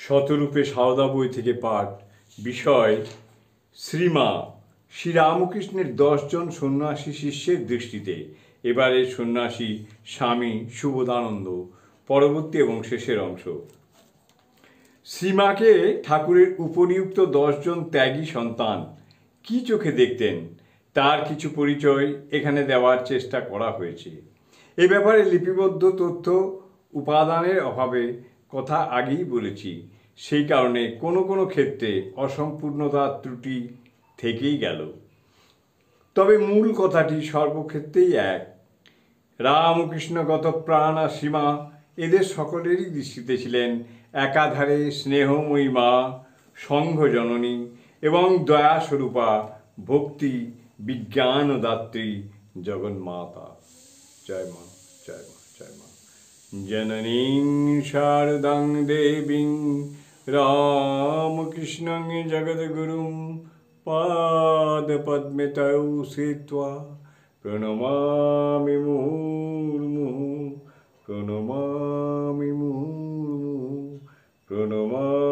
শতরূপে সারদা বই থেকে পাঠ। বিষয় শ্রীমা শ্রীরামকৃষ্ণের 10 জন সন্ন্যাসী শিষ্যের দৃষ্টিতে। এবারের সন্ন্যাসী স্বামী সুবোধানন্দ। পরবর্তী এবং শেষের অংশ। শ্রীমাকে ঠাকুরের উপনিযুক্ত 10 জন ত্যাগী সন্তান কি চোখে দেখতেন তার কিছু পরিচয় এখানে দেওয়ার চেষ্টা করা হয়েছে। এ ব্যাপারে লিপিবদ্ধ তথ্য উপাদানের অভাবে কথা আগেই বলেছি, সেই কারণে কোনো কোনো ক্ষেত্রে অসম্পূর্ণতার ত্রুটি থেকেই গেল। তবে মূল কথাটি সর্বক্ষেত্রেই এক। রামকৃষ্ণগত প্রাণ আর সীমা এদের সকলেরই দৃষ্টিতে ছিলেন একাধারে স্নেহময়ী মা, সংঘজননী এবং দয়াস্বরূপা ভক্তি বিজ্ঞানদাত্রী জগন্মাতা। জয় মা, জয় মা, জয় মা। জননীং শারদাং দেবীং রামকৃষ্ণং জগদ্গুরুং পাদপদ্মে তৌ শ্রিত্বা প্রণমামি মুহুর্মুহুঃ, প্রণমামি মুহুর্মুহুঃ, প্রণমামি।